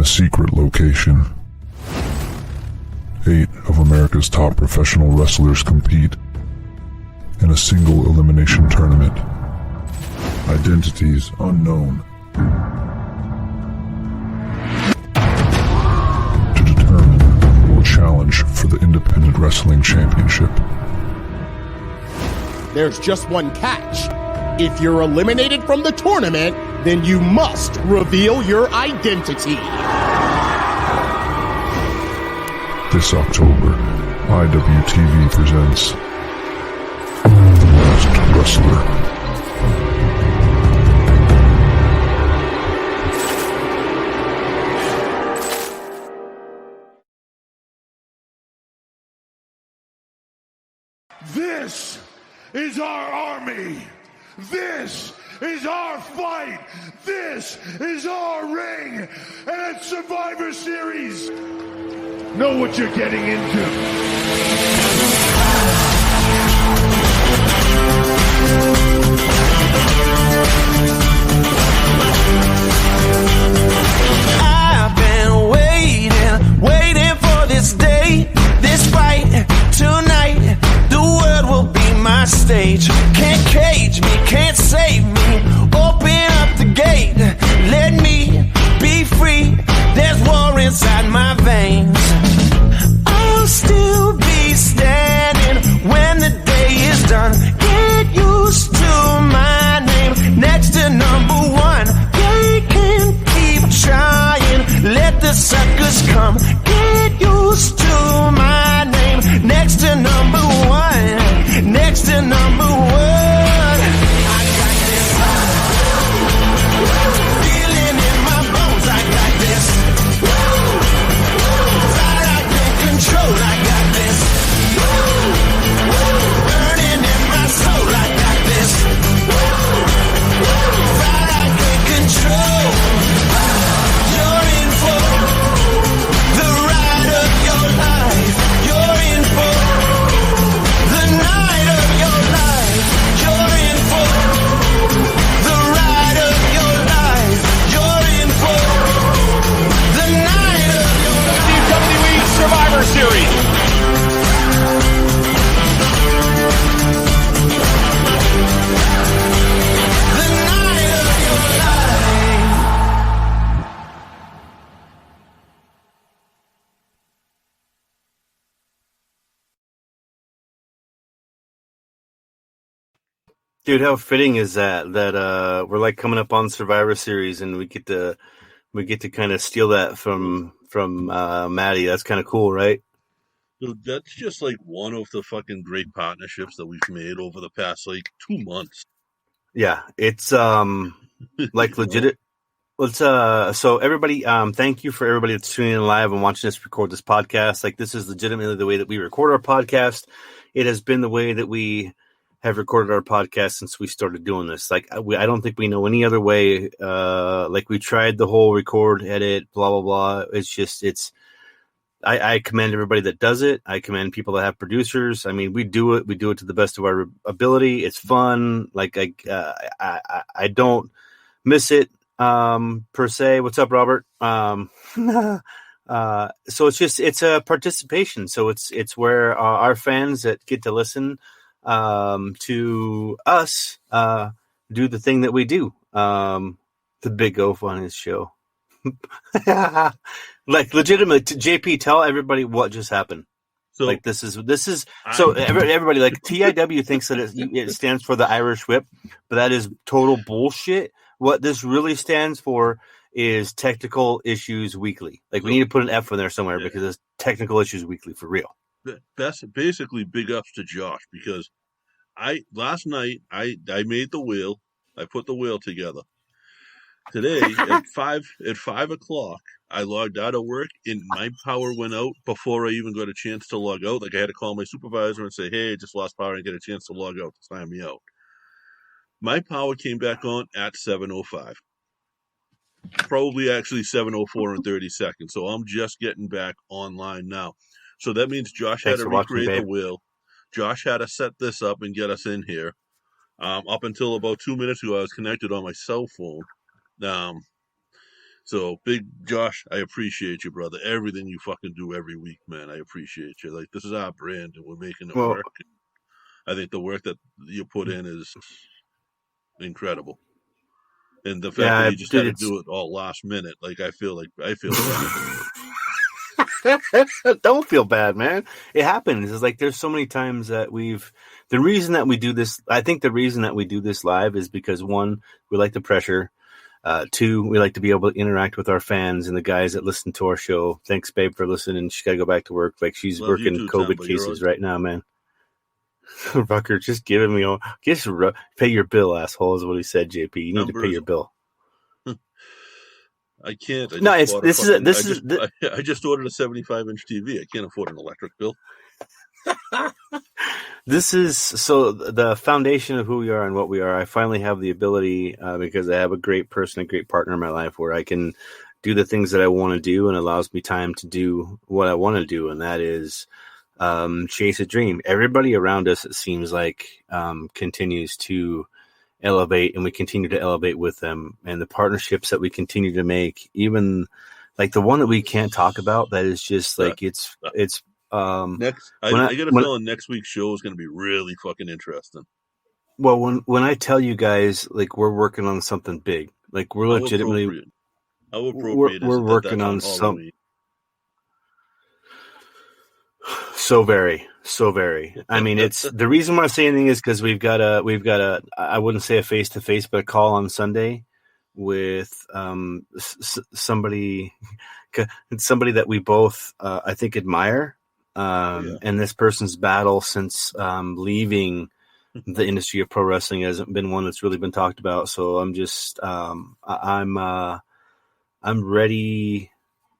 a secret location. 8 of America's top professional wrestlers compete in a single elimination tournament. Identities unknown. To determine who will challenge for the Independent Wrestling Championship. There's just one catch. If you're eliminated from the tournament, then you must reveal your identity. This October, IWTV presents The Last Wrestler. This is our army. This is our fight. This is our ring. And it's Survivor Series. Know what you're getting into. I've been waiting for this day, this fight tonight. The world will be my stage. Can't cage me, can't save me. Open up the gate, let me be free. There's war inside my veins. I'll still be standing when the day is done. Get used to my name next to number one. They can keep trying, let the suckers come. Get used to my name next to number one. Next to number one. I got this feeling in my bones. I got this pride I can't control. I got this burning in my soul. I got this pride I can't control. You're in for the ride of your life. You're in for the night of your life. You're in for the ride of your life. You're in for the night of your life. WWE Survivor Series. The night of your life. Dude, how fitting is that we're like coming up on Survivor Series and we get to kind of steal that from Maddie. That's kind of cool, right? Dude, that's just like one of the fucking great partnerships that we've made over the past like 2 months. Yeah, it's like legit. Let's so everybody, thank you for everybody that's tuning in live and watching us record this podcast. Like, this is legitimately the way that we record our podcast. It has been the way that we have recorded our podcast since we started doing this. Like, I don't think we know any other way. Like, we tried the whole record, edit, blah blah blah. It's just I commend everybody that does it. I commend people that have producers. I mean, we do it to the best of our ability. It's fun. Like, I don't miss it per se. What's up, Robert? So it's a participation. So it's where our fans that get to listen to us do the thing that we do. The Big O on his show. Like, legitimately, JP, tell everybody what just happened. So, like, this is so everybody, like, TIW thinks that it stands for the Irish Whip, but that is total bullshit. What this really stands for is Technical Issues Weekly. Like, we need to put an F in there somewhere because it's Technical Issues Weekly for real. that's basically big ups to Josh, because last night I made the wheel. I put the wheel together. Today at 5 o'clock, I logged out of work and my power went out before I even got a chance to log out. Like, I had to call my supervisor and say, "Hey, I just lost power and get a chance to log out to sign me out." My power came back on at 7:05. Probably actually 7:04 and 30 seconds. So I'm just getting back online now. So that means Josh had to recreate the wheel. Josh had to set this up and get us in here. Up until about 2 minutes ago, I was connected on my cell phone. So, Big Josh, I appreciate you, brother. Everything you fucking do every week, man. I appreciate you. Like, this is our brand, and we're making it Well, work. I think the work that you put in is incredible. And the fact that yeah, you just dude, had to it's do it all last minute, like, I feel bad. don't feel bad, man. It happens. It's like there's so many times that the reason that we do this, I think the reason that we do this live is because one, we like the pressure. Two, we like to be able to interact with our fans and the guys that listen to our show. Thanks, babe, for listening. She's got to go back to work. Like she's Love you working too, COVID Tom, cases right now, man. Rucker, just giving me all. Pay your bill, asshole, is what he said. JP, you need to pay your bill. I can't. I just ordered a 75-inch TV. I can't afford an electric bill. This is so the foundation of who we are and what we are. I finally have the ability because I have a great person, a great partner in my life where I can do the things that I want to do and allows me time to do what I want to do. And that is chase a dream. Everybody around us, it seems like, continues to elevate, and we continue to elevate with them. And the partnerships that we continue to make, even like the one that we can't talk about, that is just like, it's next. I got a feeling next week's show is going to be really fucking interesting. Well, when I tell you guys, like, we're working on something big, like we're legitimately, we're working on something. So very. I mean, it's the reason why I'm saying anything is because we've got a, I wouldn't say a face-to-face, but a call on Sunday with somebody that we both, I think, admire. And this person's battle since leaving the industry of pro wrestling hasn't been one that's really been talked about. So I'm just I'm ready.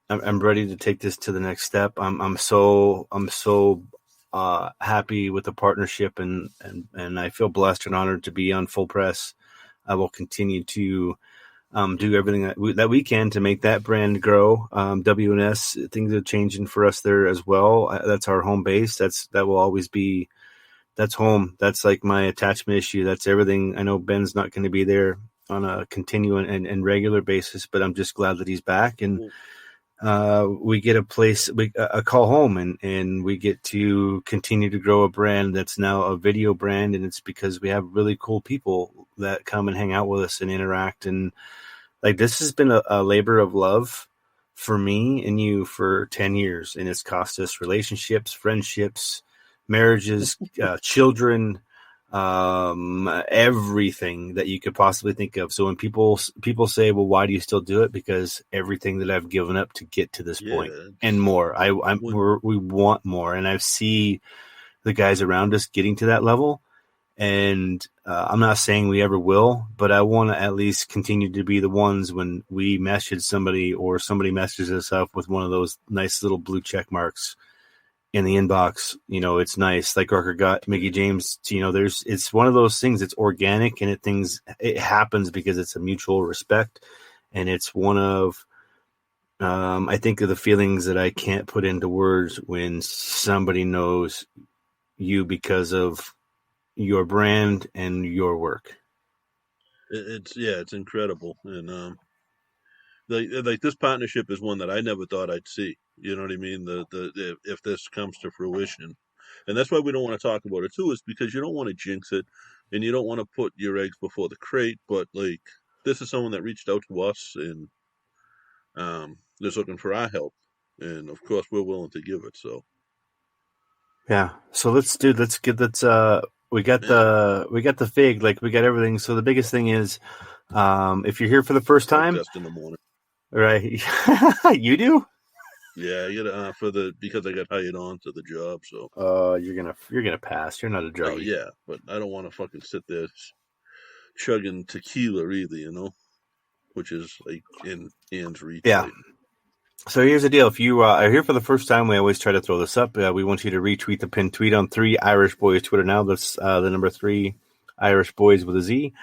I'm ready to take this to the next step. I'm so happy with the partnership, and I feel blessed and honored to be on Full Press. I will continue to do everything that we can to make that brand grow. WNS, things are changing for us there as well. That's our home base. That will always be, that's home. That's like my attachment issue. That's everything. I know Ben's not going to be there on a continuing and regular basis, but I'm just glad that he's back. And we get a call home, and we get to continue to grow a brand that's now a video brand. And it's because we have really cool people that come and hang out with us and interact. And like, this has been a labor of love for me and you for 10 years. And it's cost us relationships, friendships, marriages, children, everything that you could possibly think of. So when people say, well, why do you still do it? Because everything that I've given up to get to this point and more, we want more. And I see the guys around us getting to that level. And I'm not saying we ever will, but I want to at least continue to be the ones when we message somebody or somebody messages us up with one of those nice little blue check marks in the inbox. You know, it's nice. Like Rucker got Mickey James. You know, it's one of those things. It's organic, and it happens because it's a mutual respect, and it's one of I think of the feelings that I can't put into words when somebody knows you because of your brand and your work. It's incredible. And like this partnership is one that I never thought I'd see. You know what I mean? If this comes to fruition, and that's why we don't want to talk about it too, is because you don't want to jinx it, and you don't want to put your eggs before the crate. But like, this is someone that reached out to us and is looking for our help, and of course we're willing to give it. So yeah, so let's get that. We got the fig, like we got everything. So the biggest thing is, if you're here for the first time, just in the morning, right? You do? Yeah, I get because I got hired on to the job. So you're gonna pass. You're not a druggie. Oh yeah, but I don't want to fucking sit there chugging tequila either, you know, which is like in hands reach. Yeah. Right? So here's the deal. If you are here for the first time, we always try to throw this up. We want you to retweet the pinned tweet on 3 Irish Boys Twitter now. That's the number 3 Irish Boys with a Z.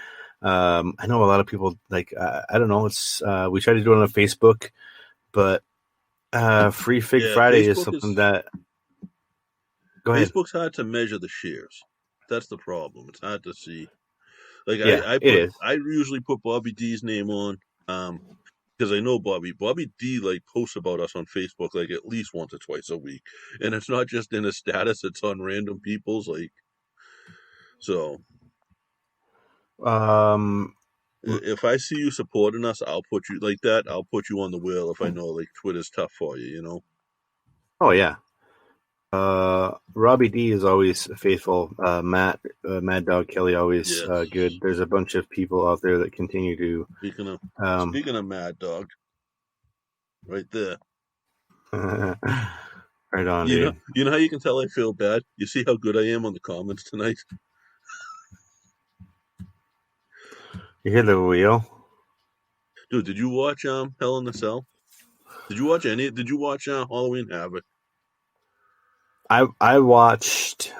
I know a lot of people like, I don't know. It's we try to do it on Facebook, but Free Fig Friday is something that. Go ahead. Facebook's hard to measure the shares. That's the problem. It's hard to see. Like I usually put Bobby D's name on. because I know Bobby D like posts about us on Facebook like at least once or twice a week, and it's not just in his status; it's on random people's like. So, if I see you supporting us, I'll put you like that. I'll put you on the wheel if I know like Twitter's tough for you. You know. Oh yeah. Robbie D is always faithful. Mad Dog Kelly always good. There's a bunch of people out there that continue to. Speaking of Mad Dog, right there. Right on, dude. You know how you can tell I feel bad? You see how good I am on the comments tonight? You hear the wheel? Dude, did you watch Hell in a Cell? Did you watch Halloween Havoc? I watched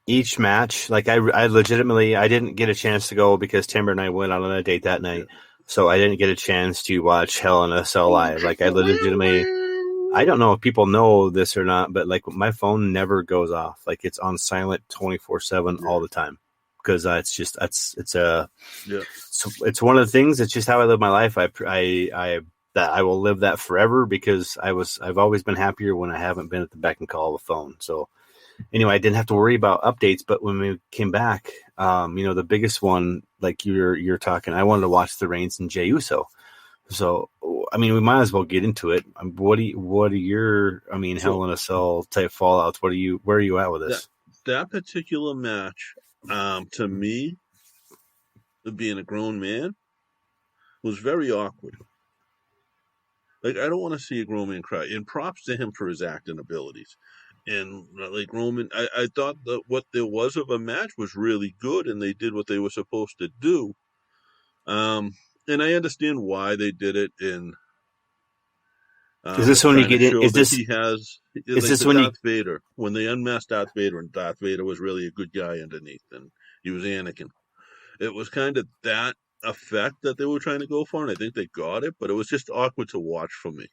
each match. Like I legitimately I didn't get a chance to go because Timber and I went out on a date that night. So I didn't get a chance to watch Hell in a Cell live. Like I legitimately I don't know if people know this or not, but like my phone never goes off. Like it's on silent 24/7 all the time. Because it's one of the things. It's just how I live my life. I will live that forever because I've always been happier when I haven't been at the beck and call of a phone. So anyway, I didn't have to worry about updates. But when we came back, the biggest one, like you're talking, I wanted to watch the Reigns and Jey Uso. So I mean, we might as well get into it. What are your Hell in a Cell type fallouts? Where are you at with this? That particular match. To me, being a grown man, was very awkward. Like, I don't want to see a grown man cry. And props to him for his acting abilities. And, like, Roman, I thought that what there was of a match was really good, and they did what they were supposed to do. And I understand why they did it in... is this when you get in? Is this when Darth Vader, when they unmasked Darth Vader, and Darth Vader was really a good guy underneath, and he was Anakin. It was kind of that effect that they were trying to go for, and I think they got it, but it was just awkward to watch for me.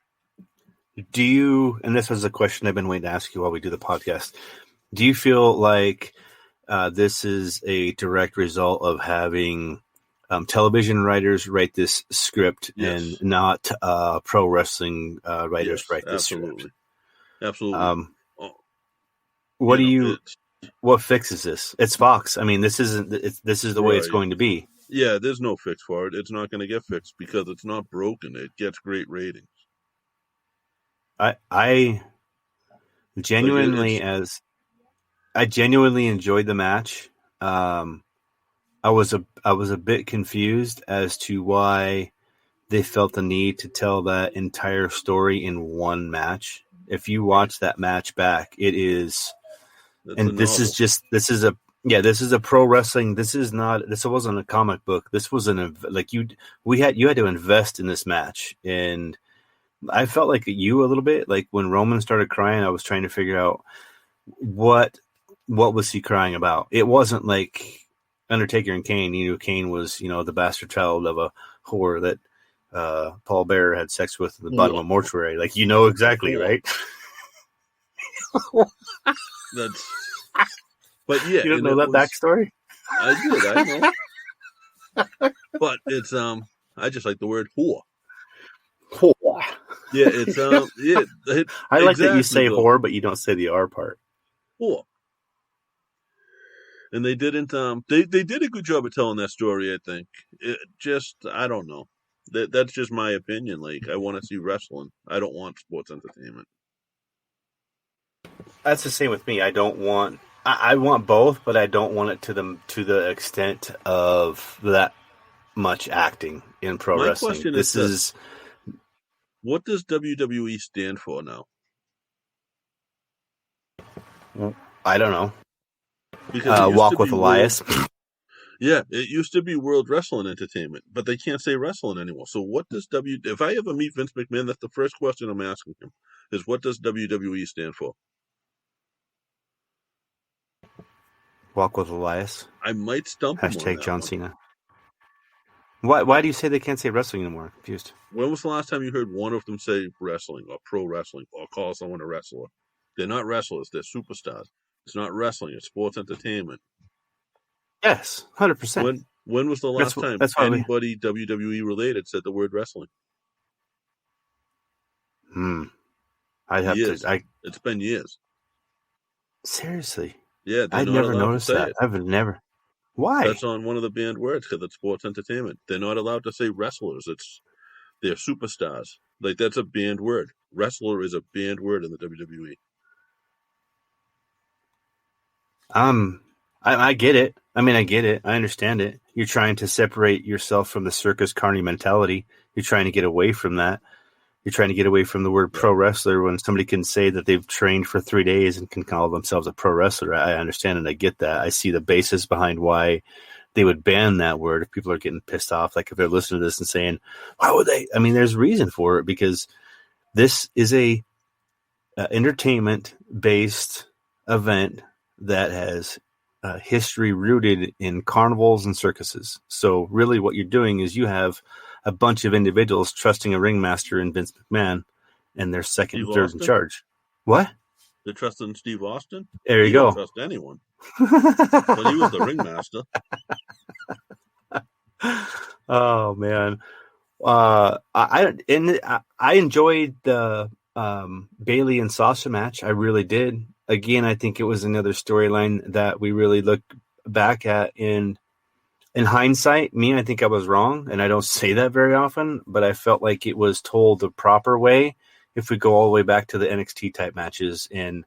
Do you? And this was a question I've been waiting to ask you while we do the podcast. Do you feel like this is a direct result of having television writers write this script and not pro wrestling writers write this script? Absolutely. What fixes this? It's Fox. I mean, this is the way it's going to be. Yeah, there's no fix for it. It's not going to get fixed because it's not broken. It gets great ratings. I genuinely enjoyed the match. I was a bit confused as to why they felt the need to tell that entire story in one match. If you watch that match back, it is, this is a pro wrestling. This wasn't a comic book. This was you had to invest in this match. And I felt like you a little bit, like when Roman started crying, I was trying to figure out what was he crying about? It wasn't like Undertaker and Kane. Kane was, the bastard child of a whore that Paul Bearer had sex with in the bottom of a mortuary. Like, exactly, right? But yeah. You don't know that backstory? I know. But it's, I just like the word whore. Whore. Yeah, it's, I like that you say whore, but you don't say the R part. Whore. And they didn't. They did a good job of telling that story. I think. I don't know. That's just my opinion. Like, I want to see wrestling. I don't want sports entertainment. That's the same with me. I want both, but I don't want it to the extent of that much acting in pro wrestling. Question is, what does WWE stand for now? I don't know. Walk with Elias. Yeah, it used to be World Wrestling Entertainment, but they can't say wrestling anymore. So what does if I ever meet Vince McMahon, that's the first question I'm asking him, is what does WWE stand for? Walk with Elias. I might stump him on John that Cena. Why do you say they can't say wrestling anymore? I'm confused. When was the last time you heard one of them say wrestling or pro wrestling or call someone a wrestler? They're not wrestlers. They're superstars. It's not wrestling. It's sports entertainment. Yes, 100%. When was the last time anybody WWE related said the word wrestling? I'd have years. to. It's been years. Seriously. Yeah, I'd never noticed that. I've never. Why? That's on one of the banned words because it's sports entertainment. They're not allowed to say wrestlers. They're superstars. Like, that's a banned word. Wrestler is a banned word in the WWE. I get it. I mean, I get it. I understand it. You're trying to separate yourself from the circus carny mentality. You're trying to get away from that. You're trying to get away from the word pro wrestler when somebody can say that they've trained for 3 days and can call themselves a pro wrestler. I understand and I get that. I see the basis behind why they would ban that word if people are getting pissed off. Like if they're listening to this and saying, why would they? I mean, there's reason for it because this is a entertainment-based event that has history rooted in carnivals and circuses. So really what you're doing is you have a bunch of individuals trusting a ringmaster in Vince McMahon and their second and third in charge. What? They're trusting Steve Austin? There you go. Don't trust anyone. But he was the ringmaster. Oh, man. I enjoyed the Bailey and Sasha match. I really did. Again, I think it was another storyline that we really look back at in hindsight. I think I was wrong, and I don't say that very often, but I felt like it was told the proper way if we go all the way back to the NXT type matches and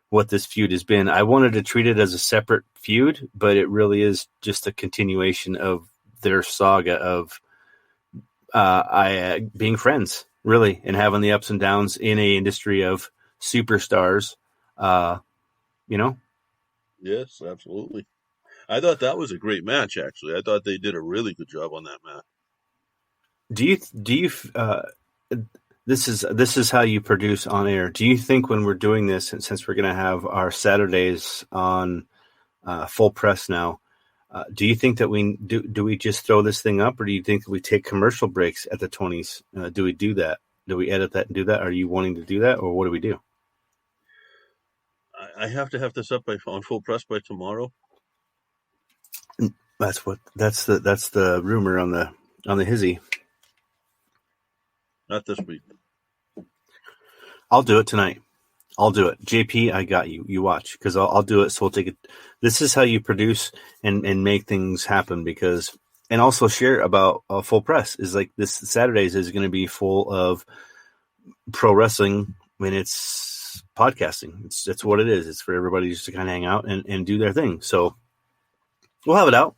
what this feud has been. I wanted to treat it as a separate feud, but it really is just a continuation of their saga of being friends, really, and having the ups and downs in a industry of superstars, Yes, absolutely. I thought that was a great match, actually. I thought they did a really good job on that match. Do you this is how you produce on air. Do you think when we're doing this, and since we're going to have our Saturdays on Full Press now, do you think that do we just throw this thing up, or do you think that we take commercial breaks at the 20s? Do we do that? Do we edit that and do that? Are you wanting to do that, or what do we do? I have to have this up on Full Press by tomorrow. That's the rumor on the hizzy. Not this week. I'll do it tonight. I'll do it. JP, I got you. You watch, because I'll do it. So we'll take it. This is how you produce and make things happen, because, and also share about Full Press is like this Saturdays is going to be full of pro wrestling when it's podcasting. It's what it is. It's for everybody just to kind of hang out and do their thing. So we'll have it out.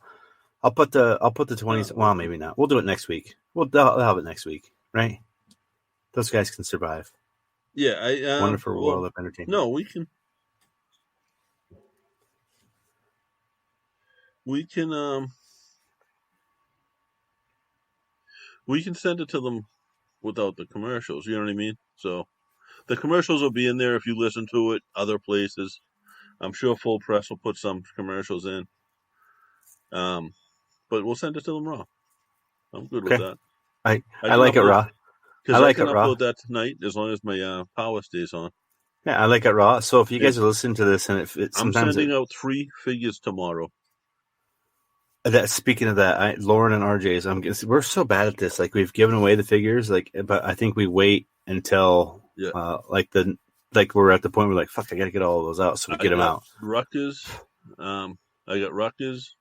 I'll put the 20s. Well, maybe not. We'll do it next week. I'll have it next week, right? Those guys can survive. Yeah, wonderful world of entertainment. No, we can send it to them without the commercials. You know what I mean? So the commercials will be in there if you listen to it other places. I'm sure Full Press will put some commercials in. But we'll send it to them raw. I'm good with that. I like it raw. I can upload that tonight as long as my power stays on. Yeah, I like it raw. So if you guys are listening to this, and I'm sending out 3 figures tomorrow. Speaking of that, Lauren and RJ's, we're so bad at this. Like, we've given away the figures, but I think we wait until we're at the point where fuck, I gotta get all of those out, so we get them out. Ruckus, I got Ruckus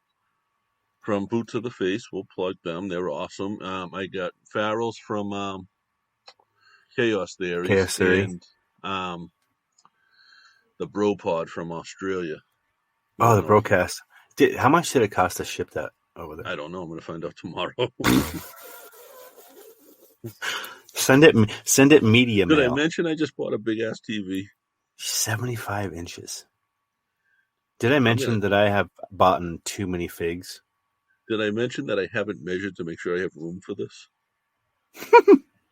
from Boot to the Face. We'll plug them. They're awesome. I got Farrell's from Chaos Theory. And the Bro Pod from Australia. Oh, the Broadcast. How much did it cost to ship that over there? I don't know. I'm going to find out tomorrow. Send it media mail. Did I mention I just bought a big ass TV? 75 inches. Did I mention that I have bought too many figs? Did I mention that I haven't measured to make sure I have room for this?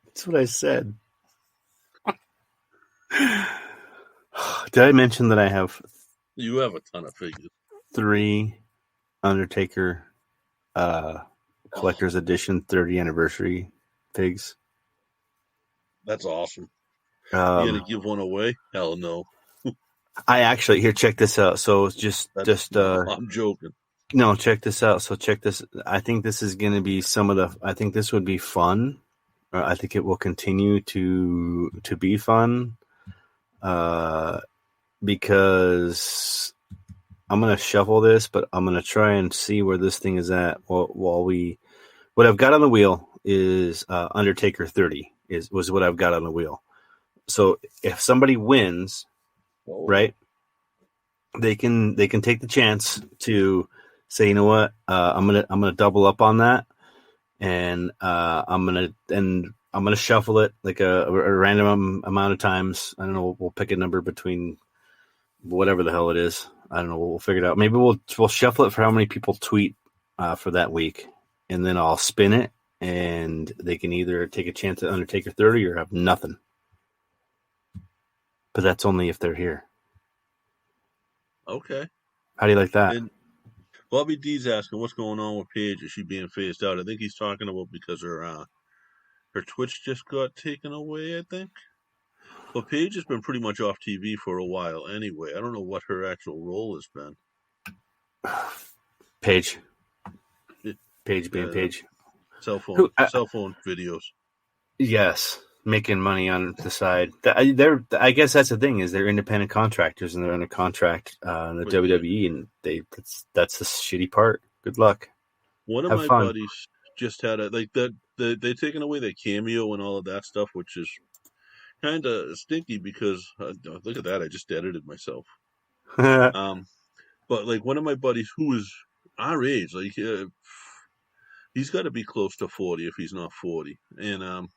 That's what I said. Did I mention that I have... You have a ton of figures. 3 Undertaker Collector's Edition 30 anniversary figs. That's awesome. You gonna give one away? Hell no. I actually, here, check this out. So I'm joking. No, check this out. So check this. I think this is going to be I think this would be fun I think it will continue to be fun, because I'm gonna shuffle this, but I'm gonna try and see where this thing is at. What I've got on the wheel is Undertaker 30 was what I've got on the wheel. So if somebody wins, right, they can take the chance to say, you know what, I'm gonna double up on that, and I'm gonna shuffle it like a random amount of times. I don't know. We'll pick a number between whatever the hell it is. I don't know. We'll figure it out. Maybe we'll shuffle it for how many people tweet for that week, and then I'll spin it, and they can either take a chance at Undertaker 30 or have nothing. But that's only if they're here. Okay. How do you like that? And Bobby D's asking what's going on with Paige. Is she being phased out? I think he's talking about because her Twitch just got taken away, I think. But Paige has been pretty much off TV for a while anyway. I don't know what her actual role has been. Paige being Paige. Cell phone videos. Yes, making money on the side. I guess that's the thing, is they're independent contractors and they're under contract in the WWE, and that's the shitty part. Good luck. One of my buddies just had they're taking away their cameo and all of that stuff, which is kind of stinky because look at that, I just edited myself. But like one of my buddies who is our age, like he's got to be close to 40 if he's not 40, and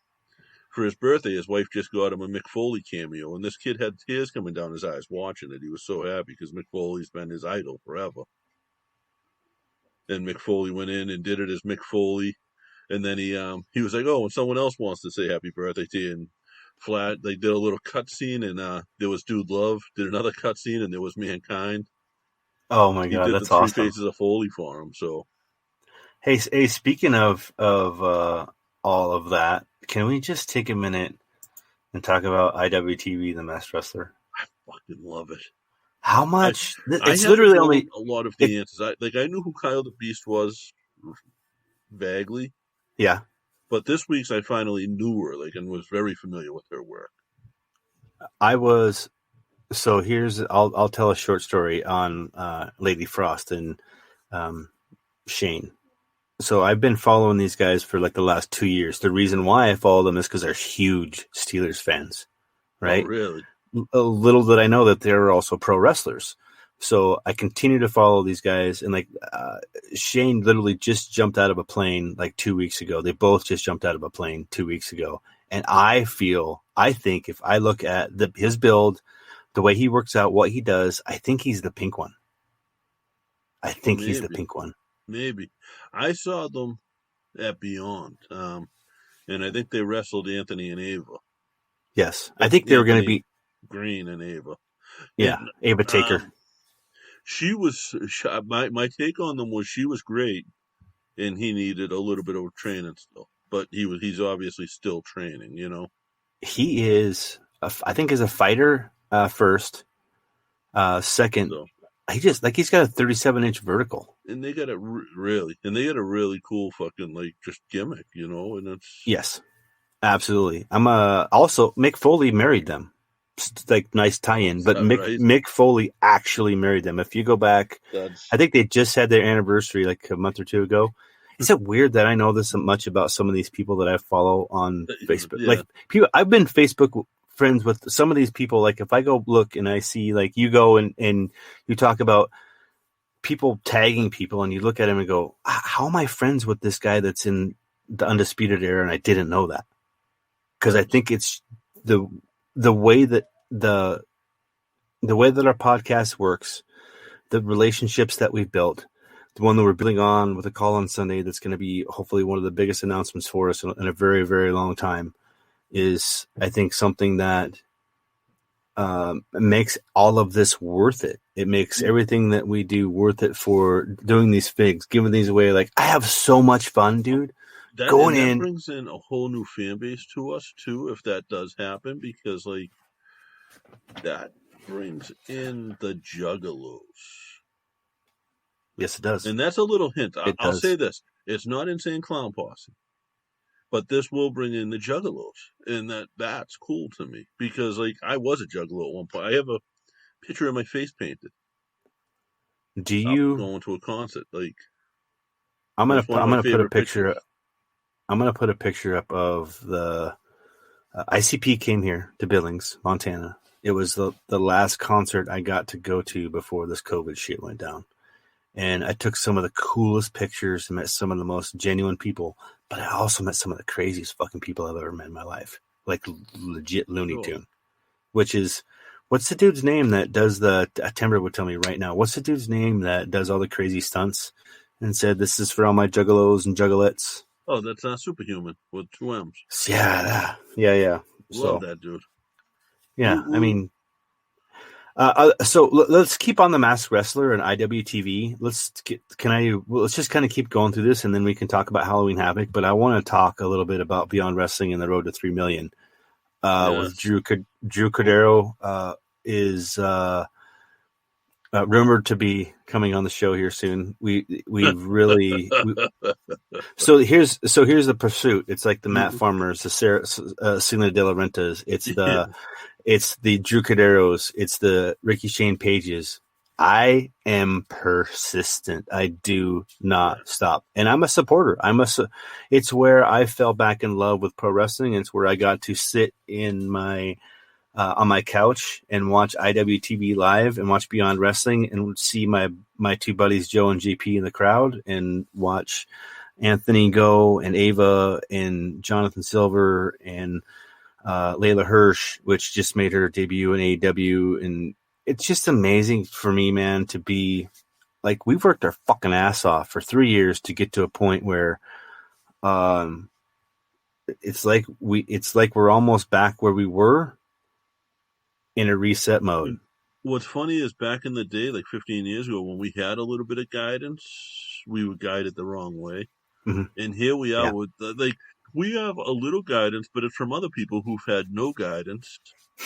for his birthday, his wife just got him a Mick Foley cameo, and this kid had tears coming down his eyes watching it. He was so happy because Mick Foley's been his idol forever. And Mick Foley went in and did it as Mick Foley, and then he was like, "Oh, and someone else wants to say happy birthday to you." And they did a little cut scene, and there was Dude Love, did another cut scene, and there was Mankind. Oh my God, that's awesome! Three faces of Foley for him. So, hey, speaking of all of that, can we just take a minute and talk about IWTV, The Masked Wrestler? I fucking love it. How much? It's literally only a lot of the answers. I knew who Kyle the Beast was vaguely. Yeah. But this week's I finally knew her, and was very familiar with her work. I'll tell a short story on Lady Frost and Shane. So I've been following these guys for the last 2 years. The reason why I follow them is because they're huge Steelers fans, right? Oh, really? Little did I know that they're also pro wrestlers. So I continue to follow these guys, and Shane literally just jumped out of a plane 2 weeks ago. They both just jumped out of a plane 2 weeks ago. And I think if I look at his build, the way he works out, what he does, I think he's the pink one. He's the pink one. Maybe. I saw them at Beyond, and I think they wrestled Anthony and Ava. Yes. I think they were going to be Green and Ava. Yeah, and, Ava Taker. She was my take on them was she was great, and he needed a little bit of training still. But he's obviously still training, He is, I think, as a fighter first. Second, so, he's got a 37-inch vertical, and they got a really cool fucking just gimmick, And it's yes, absolutely. I'm also Mick Foley married them. Nice tie-in, but Mick Foley actually married them. If you go back, I think they just had their anniversary a month or two ago. Is it weird that I know this much about some of these people that I follow on Facebook? Yeah. I've been Facebook friends with some of these people. If I go look and I see you go and you talk about people tagging people, and you look at him and go, how am I friends with this guy that's in the Undisputed Era and I didn't know that? Because I think it's the way that the way that our podcast works, the relationships that we've built, the one that we're building on with a call on Sunday that's going to be hopefully one of the biggest announcements for us in a very, very long time, is I think something that makes all of this worth it. It makes everything that we do worth it for doing these things, giving these away. I have so much fun, dude. That brings in a whole new fan base to us too, if that does happen, because that brings in the Juggalos. Yes, it does. And that's a little hint. I'll say this: it's not Insane Clown Posse, But this will bring in the juggalos, and that's cool to me because like I was a juggalo at one point. I have a picture of my face painted. Do I was you? going to a concert. Like I'm that's one of my gonna put a favorite picture. pictures. I'm gonna put a picture up of the ICP came here to Billings, Montana. It was the last concert I got to go to before this COVID shit went down. And I took some of the coolest pictures and met some of the most genuine people, but I also met some of the craziest fucking people I've ever met in my life. Like legit Looney Tune. Which is, what's the dude's name that does Timber would tell me right now, what's the dude's name that does all the crazy stunts and said, this is for all my juggalos and juggalettes? Oh, that's not Superhuman with 2 M's. Yeah. Love that dude. Yeah, Ooh. I mean, so let's keep on the Masked Wrestler and IWTV. Let's just kind of keep going through this, and then we can talk about Halloween Havoc. But I want to talk a little bit about Beyond Wrestling and the Road to 3 Million. With Drew Cordero is rumored to be coming on the show here soon. So here's the pursuit. It's like the Matt Farmers, the Cena De La Rentas. It's the Drew Corderos. It's the Ricky Shane Pages. I am persistent. I do not stop, and I'm a supporter. It's where I fell back in love with pro wrestling. It's where I got to sit in my on my couch and watch IWTV live and watch Beyond Wrestling and see my two buddies Joe and JP in the crowd and watch Anthony Go and Ava and Jonathan Silver and Layla Hirsch, which just made her debut in AEW. And it's just amazing for me, man, to be like, we've worked our fucking ass off for 3 years to get to a point where it's like we're almost back where we were in a reset mode. What's funny is back in the day, like 15 years ago, when we had a little bit of guidance, we were guided the wrong way. Mm-hmm. And here we are with we have a little guidance, but it's from other people who've had no guidance.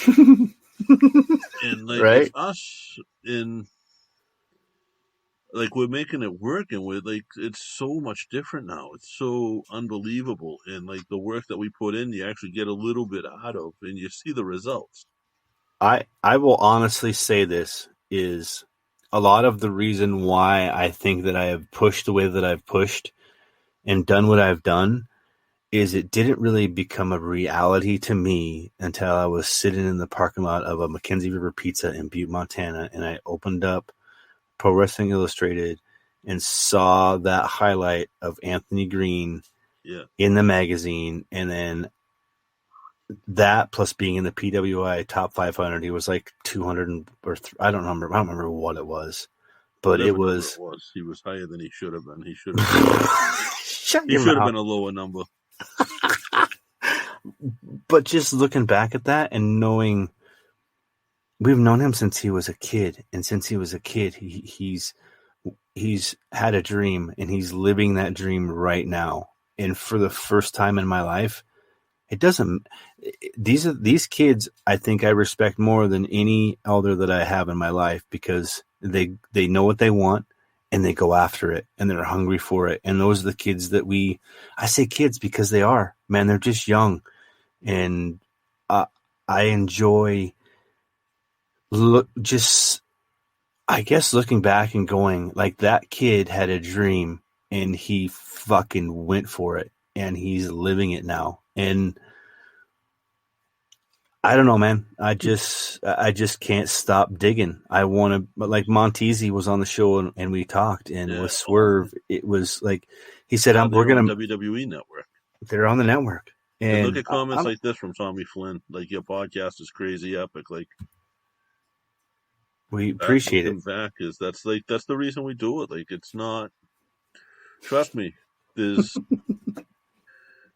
And it's us in we're making it work, and we're it's so much different now. It's so unbelievable. And the work that we put in, you actually get a little bit out of, and you see the results. I will honestly say this is a lot of the reason why I think that I have pushed the way that I've pushed and done what I've done is it didn't really become a reality to me until I was sitting in the parking lot of a Mackenzie River Pizza in Butte, Montana, and I opened up Pro Wrestling Illustrated and saw that highlight of Anthony Green in the magazine, and then that plus being in the PWI top 500, he was like 200 I don't remember what it was, but it was. He was higher than he should have been. He should have. He should have been a lower number. But just looking back at that and knowing we've known him since he was a kid, and since he was a kid, he's had a dream, and he's living that dream right now. And for the first time in my life, it doesn't. These kids, I think I respect more than any elder that I have in my life because they know what they want and they go after it and they're hungry for it. And those are the kids that I say kids because they are, man, they're just young. And I enjoy I guess looking back and going like that kid had a dream and he fucking went for it and he's living it now. And I don't know, man. I just can't stop digging. I want to, like Montezi was on the show and we talked, and with Swerve, it was like he said, "We're gonna WWE Network." They're on the network, and look at comments like this from Tommy Flynn. Like, your podcast is crazy epic. Like, we appreciate it. That's the reason we do it. Like, it's not. Trust me, there's.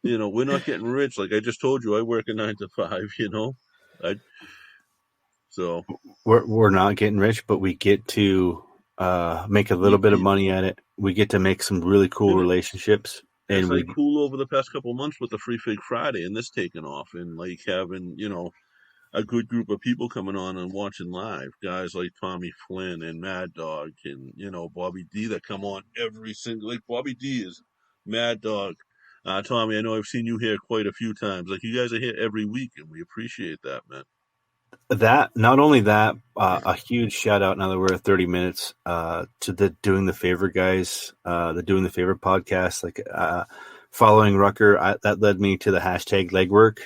We're not getting rich. Like I just told you, I work a 9 to 5. So we're not getting rich, but we get to make a little bit of money at it. We get to make some really cool relationships, and it's cool over the past couple of months with the Free Fig Friday and this taking off, and having a good group of people coming on and watching live. Guys like Tommy Flynn and Mad Dog and Bobby D that come on every single. Like Bobby D is Mad Dog. Tommy, I know I've seen you here quite a few times. Like, you guys are here every week, and we appreciate that, man. That, not only that, a huge shout out now that we're at 30 minutes to the Doing the Favor guys, the Doing the Favor podcast. Like, following Rucker, that led me to the hashtag legwork,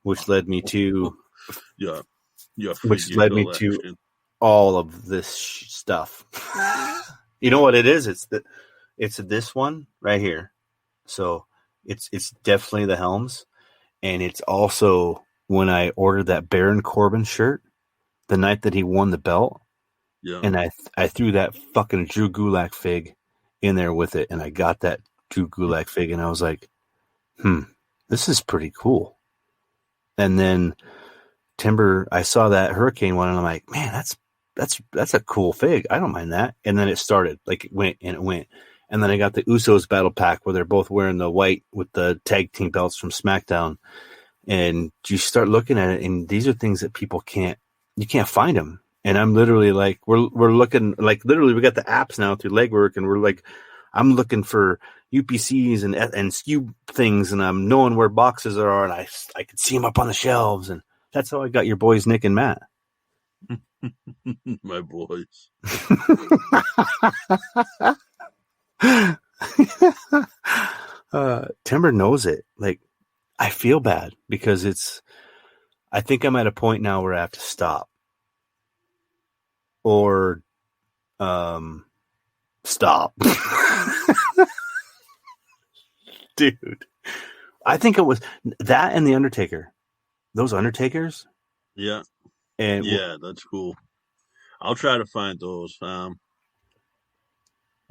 which led me to collection. All of this stuff. You know what it is? It's this one right here. So it's definitely the Helms, and it's also when I ordered that Baron Corbin shirt the night that he won the belt. Yeah. And I threw that fucking Drew Gulak fig in there with it, and I got that Drew Gulak fig, and I was like, this is pretty cool. And then Timber, I saw that Hurricane one, and I'm like, man, that's a cool fig. I don't mind that. And then it started, like, it went. And then I got the Usos battle pack where they're both wearing the white with the tag team belts from SmackDown. And you start looking at it, and these are things that people you can't find them. And I'm literally like, we're looking, like, literally we got the apps now through legwork, and we're like, I'm looking for UPCs and SKU things, and I'm knowing where boxes are, and I could see them up on the shelves. And that's how I got your boys, Nick and Matt. My boys. Timber knows it. Like, I feel bad because I think I'm at a point now where I have to stop or stop. Dude, I think it was that and the Undertaker. Those Undertakers. Yeah. And yeah, that's cool. I'll try to find those. I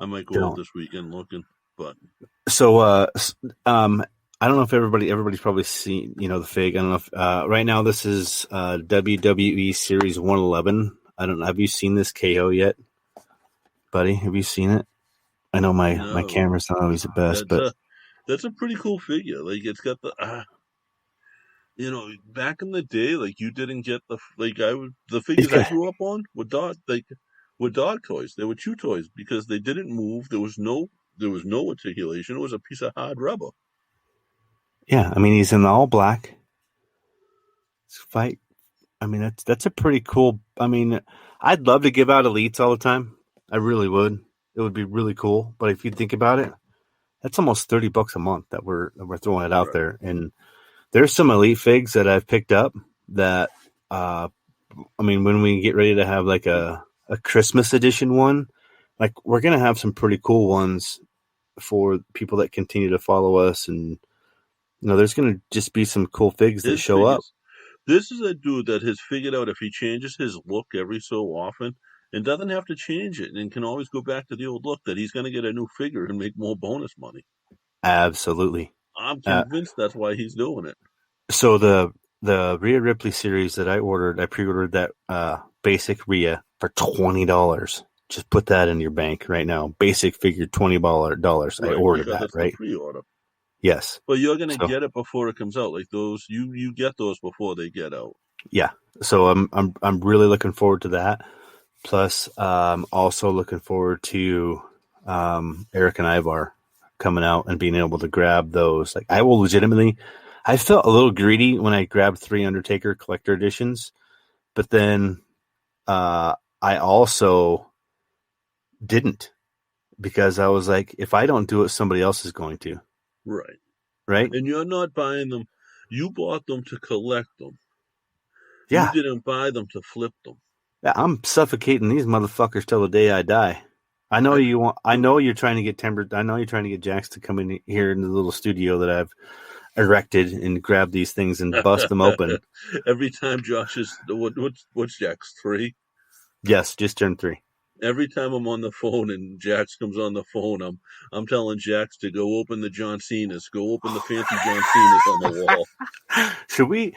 might go out this weekend looking, but so I don't know if everybody's probably seen, the fig. I don't know if right now this is WWE Series 111. I don't know. Have you seen this KO yet, buddy? Have you seen it? I know my camera's not always the best, but that's a pretty cool figure. Like, it's got the back in the day, like, you didn't get the figures I grew up on were dog toys. They were chew toys because they didn't move. There was no articulation. It was a piece of hard rubber. Yeah, I mean, he's in the all black fight. I mean, that's a pretty cool. I mean, I'd love to give out elites all the time. I really would. It would be really cool. But if you think about it, that's almost $30 a month that we're throwing it out there. And there's some elite figs that I've picked up that, I mean, when we get ready to have like a Christmas edition one, like, we're gonna have some pretty cool ones for people that continue to follow us, and there's gonna just be some cool figs that show up. This is a dude that has figured out if he changes his look every so often and doesn't have to change it and can always go back to the old look, that he's going to get a new figure and make more bonus money. Absolutely. I'm convinced that's why he's doing it. So the Rhea Ripley series that I pre-ordered that basic Rhea for $20. Just put that in your bank right now. Basic figure, $20. Right, I ordered that, right? Pre-order. Yes. But you're going to get it before it comes out. Like, those, you get those before they get out. Yeah. So I'm really looking forward to that. Plus, also looking forward to Eric and Ivar coming out and being able to grab those. Like, I will legitimately, I felt a little greedy when I grabbed 3 Undertaker collector editions, but then I also didn't, because I was like, if I don't do it, somebody else is going to. Right. Right. And you're not buying them. You bought them to collect them. Yeah. You didn't buy them to flip them. Yeah, I'm suffocating these motherfuckers till the day I die. I know you're trying to get Timber. I know you're trying to get Jax to come in here in the little studio that I've erected and grab these things and bust them open. Every time Josh is, what's Jax, 3? Yes, just turned 3. Every time I'm on the phone and Jax comes on the phone, I'm telling Jax to go open the John Cena's, go open the fancy John Cena's on the wall. Should we?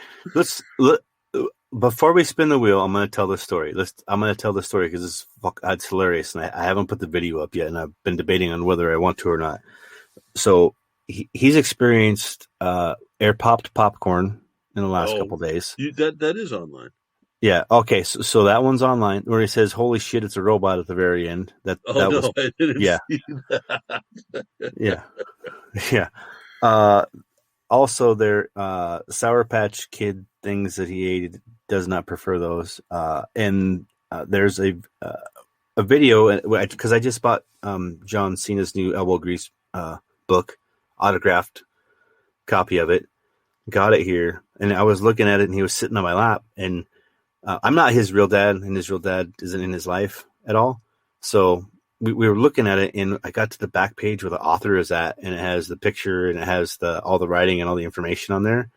Before we spin the wheel, I'm going to tell this story. I'm going to tell this story because it's hilarious, and I haven't put the video up yet, and I've been debating on whether I want to or not. So he's experienced air popped popcorn in the last couple of days. That is online. Yeah. Okay. So that one's online where he says, "Holy shit, it's a robot" at the very end. I didn't see that. Yeah. Yeah. Also, their Sour Patch Kid things that he ate does not prefer those. And there's a video because I just bought John Cena's new Elbow Grease book, autographed copy of it. Got it here, and I was looking at it, and he was sitting on my lap. And I'm not his real dad, and his real dad isn't in his life at all. So we were looking at it, and I got to the back page where the author is at, and it has the picture, and it has all the writing and all the information on there.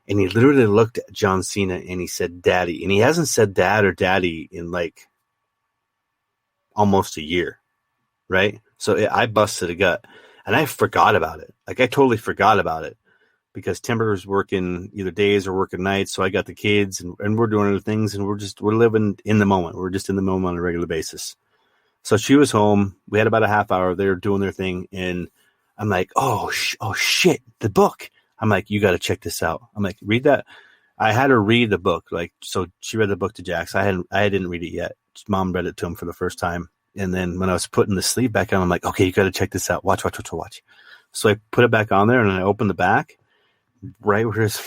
And he literally looked at John Cena, and he said, "Daddy," and he hasn't said "dad" or "daddy" in like almost a year, right? So I busted a gut, and I forgot about it. Like I totally forgot about it because Timber was working either days or working nights. So I got the kids, and we're doing other things, and we're living in the moment. We're just in the moment on a regular basis. So she was home. We had about a half hour. They were doing their thing, and I'm like, "Oh shit, the book." I'm like, "You got to check this out." I'm like, "Read that." I had her read the book. Like, so she read the book to Jax. I didn't read it yet. Mom read it to him for the first time. And then when I was putting the sleeve back on, I'm like, "Okay, you got to check this out. Watch. So I put it back on there, and I opened the back right where his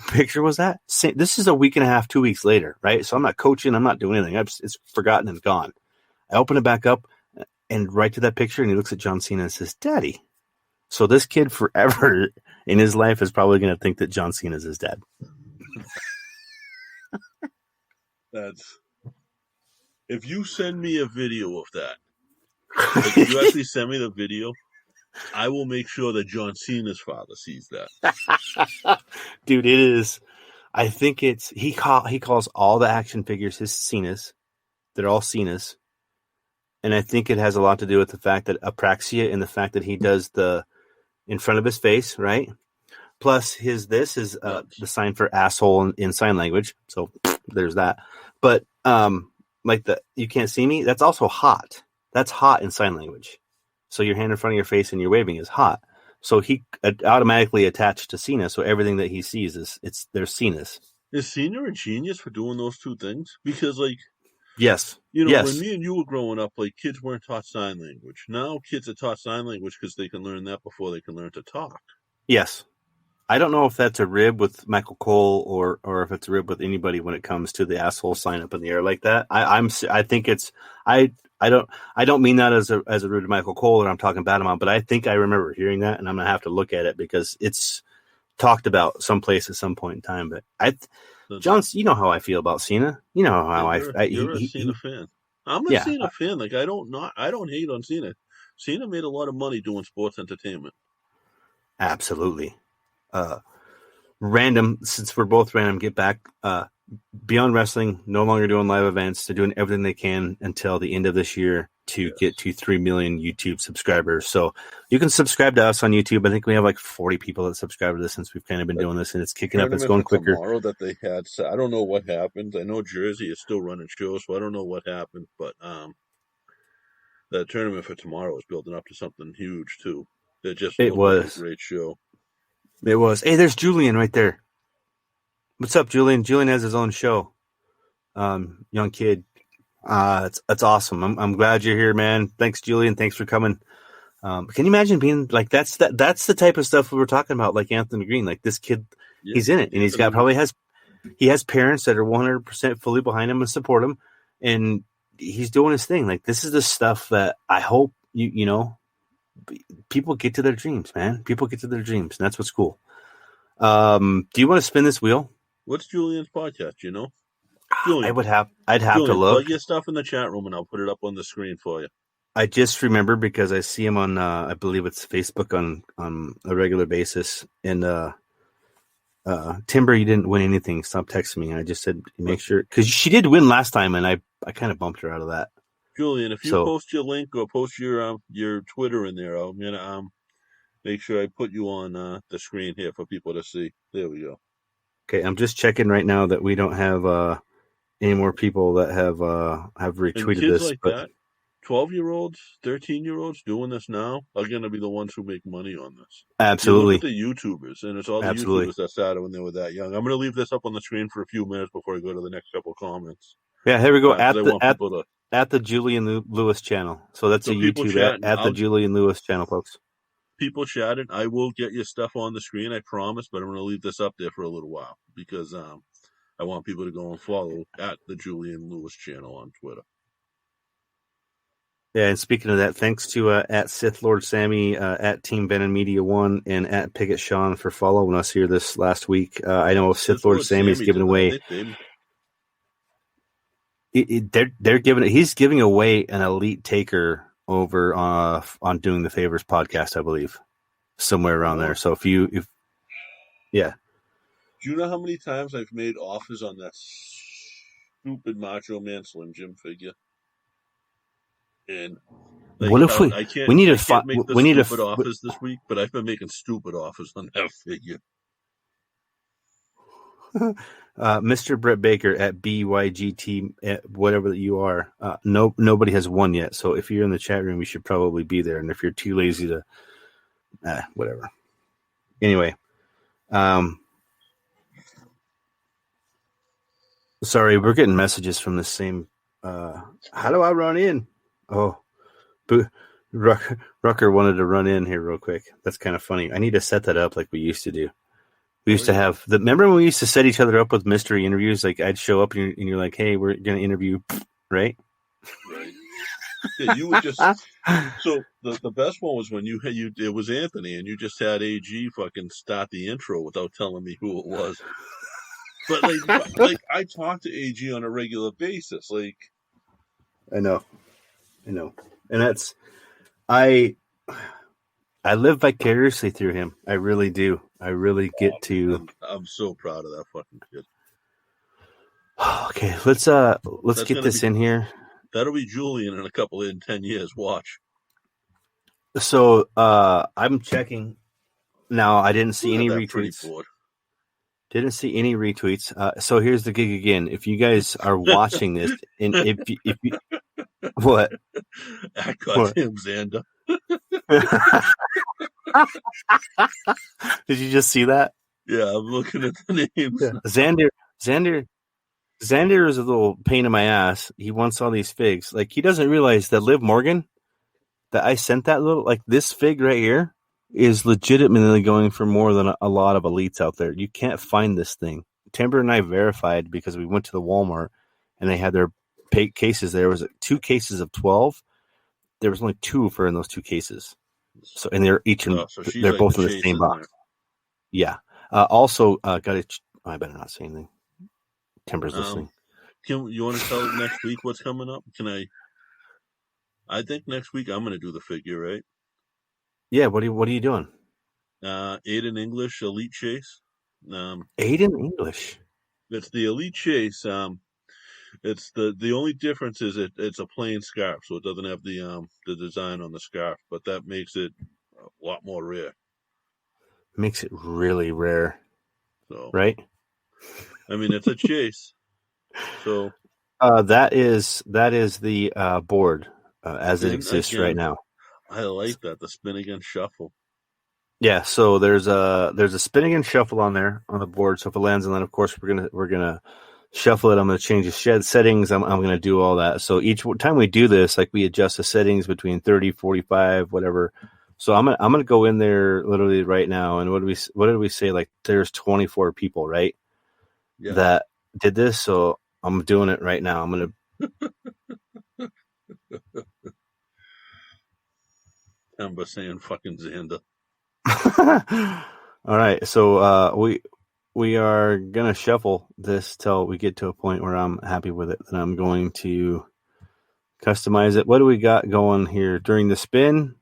picture was at. This is a week and a half, 2 weeks later, right? So I'm not coaching. I'm not doing anything. It's forgotten and gone. I open it back up and right to that picture, and he looks at John Cena and says, "Daddy." So this kid forever in his life is probably going to think that John Cena is his dad. If you send me a video of that, if you actually send me the video, I will make sure that John Cena's father sees that. Dude, it is. I think it's he calls all the action figures his Cenas. They're all Cenas. And I think it has a lot to do with the fact that apraxia and the fact that he does the in front of his face, right? Plus this is the sign for asshole in sign language. So there's that. But like you can't see me, that's also hot. That's hot in sign language. So your hand in front of your face and you're waving is hot. So he automatically attached to Cena. So everything that he sees there's Cena's. Is Cena a genius for doing those two things? Because yes. When yes. me and you were growing up, kids weren't taught sign language. Now kids are taught sign language because they can learn that before they can learn to talk. Yes. I don't know if that's a rib with Michael Cole or if it's a rib with anybody when it comes to the asshole sign up in the air like that. I think it's I don't mean that as a rib to Michael Cole or I'm talking bad about, but I think I remember hearing that, and I'm gonna have to look at it because it's talked about someplace at some point in time. But John, you know how I feel about Cena. You know how you're a Cena fan. I'm a Cena fan. I don't hate on Cena. Cena made a lot of money doing sports entertainment. Absolutely. Random, since we're both random, get back. Beyond Wrestling, no longer doing live events. They're doing everything they can until the end of this year to get to 3 million YouTube subscribers. So you can subscribe to us on YouTube. I think we have 40 people that subscribe to this since we've kind of been doing this, and it's kicking up. It's going quicker. Tomorrow that they had, I don't know what happened. I know Jersey is still running shows, so I don't know what happened. But that tournament for tomorrow is building up to something huge too. It was a great show. It was. Hey, there's Julian right there. What's up, Julian? Julian has his own show. Young kid. It's awesome. I'm glad you're here, man. Thanks, Julian. Thanks for coming. Can you imagine being that's the type of stuff we were talking about, like Anthony Green. Like this kid, he's in it, and he has parents that are 100% fully behind him and support him, and he's doing his thing. Like this is the stuff that I hope you know. People get to their dreams, man. People get to their dreams, and that's what's cool. Do you want to spin this wheel? What's Julian's podcast? You know, Julian, I'd have to look. Plug your stuff in the chat room, and I'll put it up on the screen for you. I just remember because I see him on, I believe it's Facebook on a regular basis. And Timber, you didn't win anything. Stop texting me. I just said make sure because she did win last time, and I kind of bumped her out of that. Julian, if you post your link or post your Twitter in there, I'm gonna make sure I put you on the screen here for people to see. There we go. Okay, I'm just checking right now that we don't have any more people that have retweeted and kids this. Like that, 12-year-olds, 13-year-olds doing this now are going to be the ones who make money on this. Absolutely. You look at the YouTubers, and it's all the YouTubers that started when they were that young. I'm going to leave this up on the screen for a few minutes before I go to the next couple of comments. Yeah, here we go. At the Julian Lewis channel. So that's a YouTube at the Julian Lewis channel, folks. people chatting. I will get your stuff on the screen, I promise, but I'm going to leave this up there for a little while because I want people to go and follow at the Julian Lewis channel on Twitter. Yeah, and speaking of that, thanks to at Sith Lord Sammy, at Team Ben and Media One, and at Piggott Sean for following us here this last week. I know Sith Lord Sammy's giving away. He's giving away an elite taker over on Doing the Favors podcast, I believe, somewhere around there. So yeah. Do you know how many times I've made offers on that stupid Macho Man Slim Jim figure? And what if we need to make the stupid offers this week? But I've been making stupid offers on that figure. Mr. Brett Baker at BYGT, whatever that you are, nobody has won yet. So if you're in the chat room, you should probably be there. And if you're too lazy to, whatever. Anyway, sorry, we're getting messages from the same. How do I run in? Oh, Rucker wanted to run in here real quick. That's kind of funny. I need to set that up like we used to do. We used to have remember when we used to set each other up with mystery interviews? Like I'd show up and you're like, hey, we're going to interview, right? Right. Yeah, you would just, so the best one was when it was Anthony and you just had AG fucking start the intro without telling me who it was. But like I talk to AG on a regular basis. Like, I know. And that's, I live vicariously through him. I really do. I really get to. I'm so proud of that fucking kid. Okay, let's get this in here. That'll be Julian in 10 years. Watch. So I'm checking now. I didn't see any retweets. Didn't see any retweets. So here's the gig again. If you guys are watching this, and if you what? I got him, Xander. Did you just see that? Yeah, I'm looking at the names. Yeah. Xander is a little pain in my ass. He wants all these figs. Like he doesn't realize that Liv Morgan, that I sent that little like this fig right here is legitimately going for more than a lot of elites out there. You can't find this thing. Timber and I verified because we went to the Walmart and they had their cases. There was 2 cases of 12. There was only 2 in those 2 cases. So, and they're each they're like both in the same box. Yeah. Also, got it. I better not say anything. Timber's listening. You want to tell next week what's coming up? I think next week I'm going to do the figure, right? Yeah. What are you doing? Aiden English Elite Chase. Aiden English. It's the Elite Chase. It's the only difference is it's a plain scarf, so it doesn't have the design on the scarf, but that makes it a lot more rare. Makes it really rare. So right? I mean, it's a chase. So that is the board as it exists right now. I like that, the spin again shuffle. Yeah, so there's a spin again shuffle on there on the board. So if it lands on that, of course we're gonna shuffle it. I'm gonna change the shed settings. I'm gonna do all that. So each time we do this, like we adjust the settings between 30, 45, whatever. So I'm gonna go in there literally right now. And what did we say? Like there's 24 people, right? Yeah. That did this. So I'm doing it right now. I'm gonna. I'm saying fucking Xander. All right, so we are gonna shuffle this till we get to a point where I'm happy with it. Then I'm going to customize it. What do we got going here during the spin?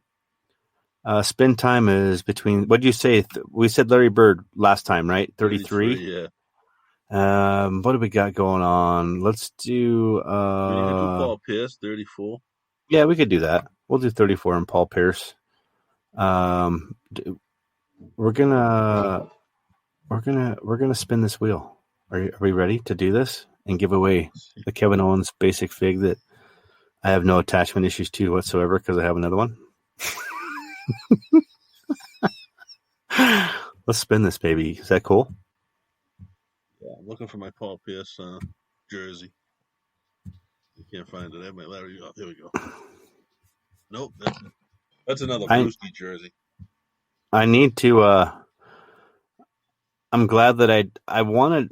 Spin time is between. What did you say? We said Larry Bird last time, right? 33. Yeah. What do we got going on? Let's do. We can do Paul Pierce, 34. Yeah, we could do that. We'll do 34 and Paul Pierce. We're gonna spin this wheel. Are we ready to do this and give away the Kevin Owens basic fig that I have no attachment issues to whatsoever because I have another one? Let's spin this baby. Is that cool? Yeah, I'm looking for my Paul Pierce jersey. I can't find it. I have my Larry. Oh, there we go. Nope, that's another Brewski jersey. I need to. I'm glad that I wanted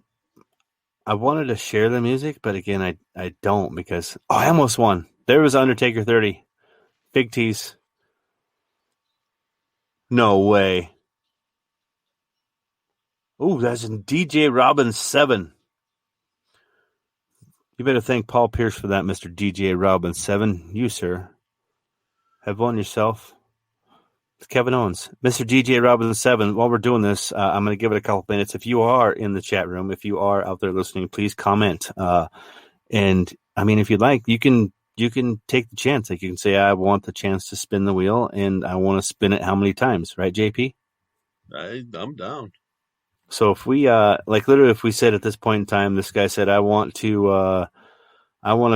to share the music, but again, I don't because I almost won. There was Undertaker 30, Big T's. No way. Ooh, that's in DJ Robbins 7. You better thank Paul Pierce for that, Mr. DJ Robbins 7. You, sir, have won yourself. It's Kevin Owens. Mr. DJ Robbins 7, while we're doing this, I'm going to give it a couple minutes. If you are in the chat room, if you are out there listening, please comment. And, I mean, if you'd like, you can take the chance. Like, you can say, I want the chance to spin the wheel, and I want to spin it how many times, right, JP? I'm down. So if we literally if we said at this point in time, this guy said I want to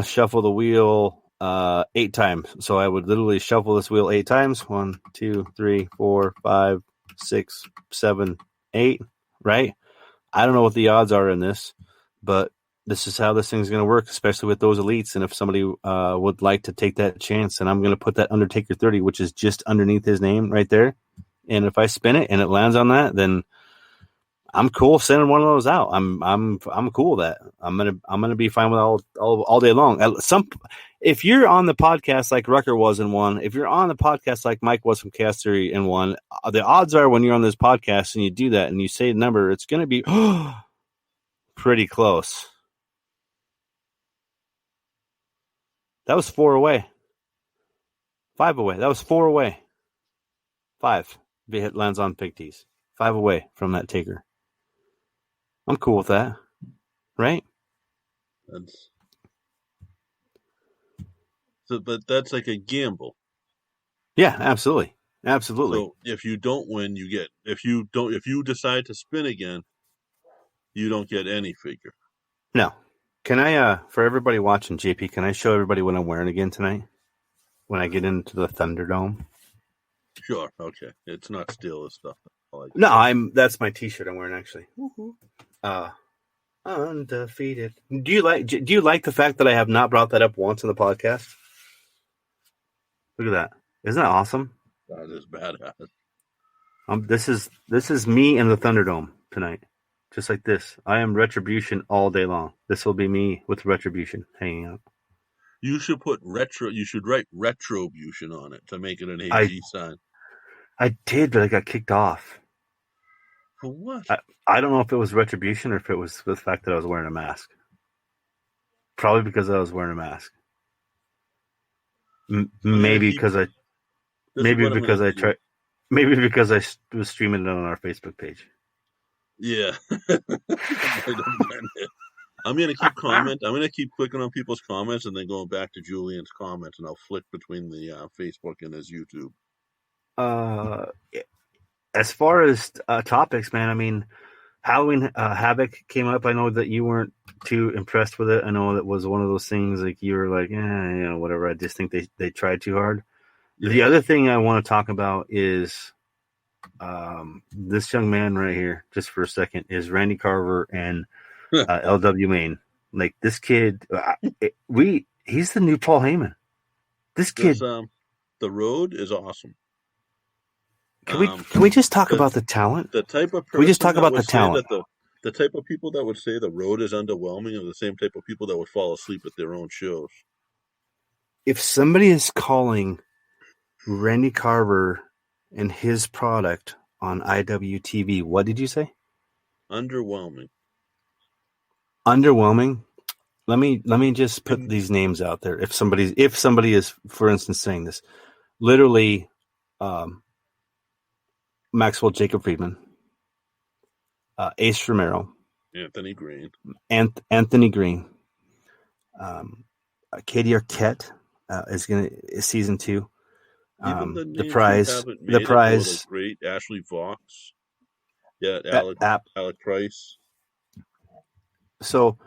shuffle the wheel 8 times. So I would literally shuffle this wheel 8 times. 1, 2, 3, 4, 5, 6, 7, 8, right? I don't know what the odds are in this, but this is how this thing's going to work, especially with those elites. And if somebody would like to take that chance, and I'm going to put that Undertaker 30, which is just underneath his name right there. And if I spin it and it lands on that, then I'm cool sending one of those out. I'm cool with that. I'm gonna be fine with all day long. If you're on the podcast like Rucker was in one, if you're on the podcast like Mike was from Cast Theory in one, the odds are when you're on this podcast and you do that and you say a number, it's gonna be pretty close. That was 4 away. 5 away. That was 4 away. 5. If it lands on Big T's. 5 away from that taker. I'm cool with that, right? But that's like a gamble. Yeah, absolutely. So if you don't win, if you decide to spin again, you don't get any figure. No. Can I, for everybody watching, JP, can I show everybody what I'm wearing again tonight when I get into the Thunderdome? Sure. Okay. It's not steel stuff. No, that's my T-shirt I'm wearing actually. Undefeated. Do you like the fact that I have not brought that up once in the podcast? Look at that. Isn't that awesome? That is badass. This is me in the Thunderdome tonight. Just like this. I am Retribution all day long. This will be me with Retribution hanging out. You should put retro. You should write Retribution on it to make it an AG sign. I did, but I got kicked off. For what? I don't know if it was Retribution or if it was the fact that I was wearing a mask. Probably because I was wearing a mask. Maybe because I was streaming it on our Facebook page. Yeah. I'm going to keep comment. I'm going to keep clicking on people's comments and then going back to Julian's comments, and I'll flick between the Facebook and his YouTube. As far as topics, man, I mean, Halloween Havoc came up. I know that you weren't too impressed with it. I know that was one of those things like you were like, whatever. I just think they tried too hard. Yeah. The other thing I want to talk about is this young man right here, just for a second, is Randy Carver and LW Main. Like this kid, he's the new Paul Heyman. This kid, the road is awesome. Can we just talk about the talent? The type of we just talk about the talent. The type of people that would say the road is underwhelming are the same type of people that would fall asleep at their own shows. If somebody is calling Randy Carver and his product on IWTV, what did you say? Underwhelming. Underwhelming. Let me just put these names out there. If somebody is, for instance, saying this, literally, Maxwell Jacob Friedman, Ace Romero, Anthony Green, Katie Arquette is season 2. The prize, great Ashley Vox, Alec Price. So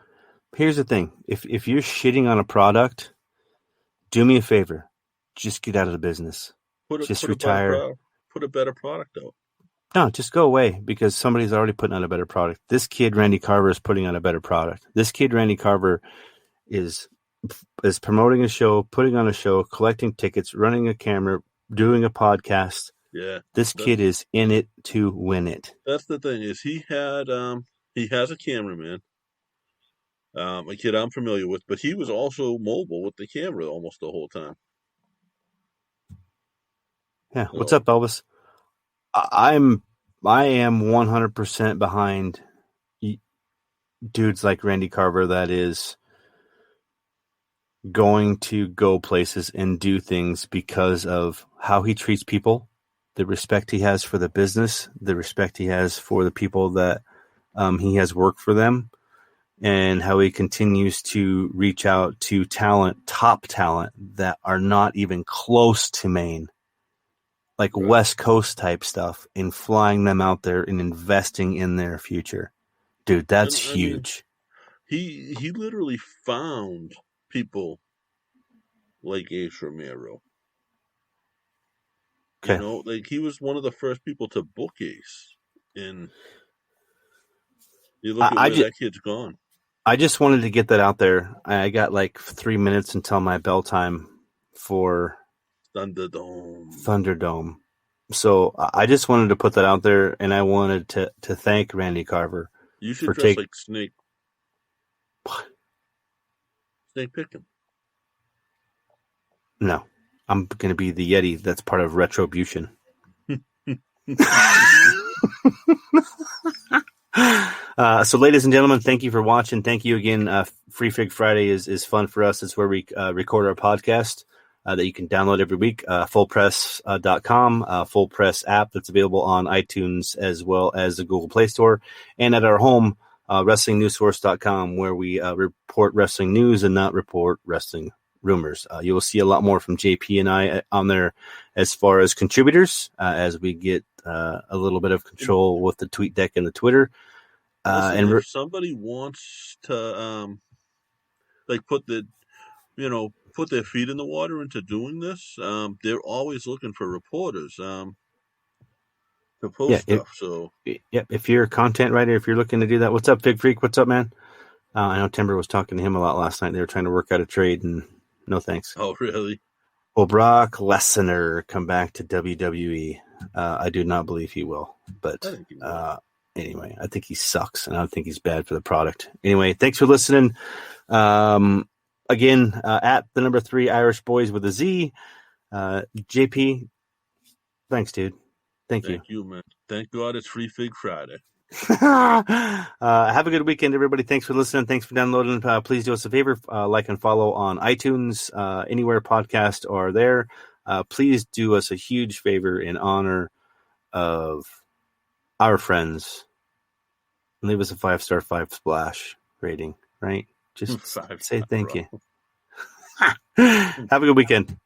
here's the thing: if you're shitting on a product, do me a favor, just get out of the business. Just retire. Put a better product out. No, just go away because somebody's already putting out a better product. This kid, Randy Carver, is putting out a better product. This kid, Randy Carver, is promoting a show, putting on a show, collecting tickets, running a camera, doing a podcast, Yeah. This kid is in it to win it. That's the thing is he has a cameraman, a kid I'm familiar with, but he was also mobile with the camera almost the whole time. Yeah. What's up, Elvis? I am 100% behind dudes like Randy Carver that is going to go places and do things because of how he treats people, the respect he has for the business, the respect he has for the people that he has worked for them, and how he continues to reach out to top talent that are not even close to Maine, like right. West Coast type stuff, and flying them out there and investing in their future. Dude, that's huge. He literally found people like Ace Romero. Okay. You know, like he was one of the first people to book Ace. And you look at where that kid's gone. I just wanted to get that out there. I got like 3 minutes until my bell time for Thunderdome. So I just wanted to put that out there, and I wanted to thank Randy Carver. You should dress like Snake. Snake Pick'em. No, I'm going to be the Yeti. That's part of Retribution. So, ladies and gentlemen, thank you for watching. Thank you again. Free Fig Friday is fun for us. It's where we record our podcast that you can download every week. Fullpress.com, Full Press app that's available on iTunes as well as the Google Play Store, and at our home, WrestlingNewsSource.com, where we report wrestling news and not report wrestling rumors. You will see a lot more from JP and I on there as far as contributors as we get a little bit of control with the tweet deck and the Twitter. And if somebody wants to put their feet in the water into doing this, they're always looking for reporters to post stuff. If you're a content writer, if you're looking to do that, what's up, Fig Freak? What's up, man? I know Timber was talking to him a lot last night. They were trying to work out a trade, and no thanks. Oh, really? Will Brock Lesnar come back to WWE? I do not believe he will. But anyway, I think he sucks, and I don't think he's bad for the product. Anyway, thanks for listening. Again, at the number 3 Irish Boys with a Z. JP, thanks, dude. Thank you. Thank you, man. Thank God it's Free Fig Friday. Have a good weekend, everybody. Thanks for listening. Thanks for downloading. Please do us a favor, like and follow on iTunes, anywhere podcasts are there. Please do us a huge favor in honor of our friends. Leave us a 5-star 5 splash rating, right? Just say thank you. Have a good weekend.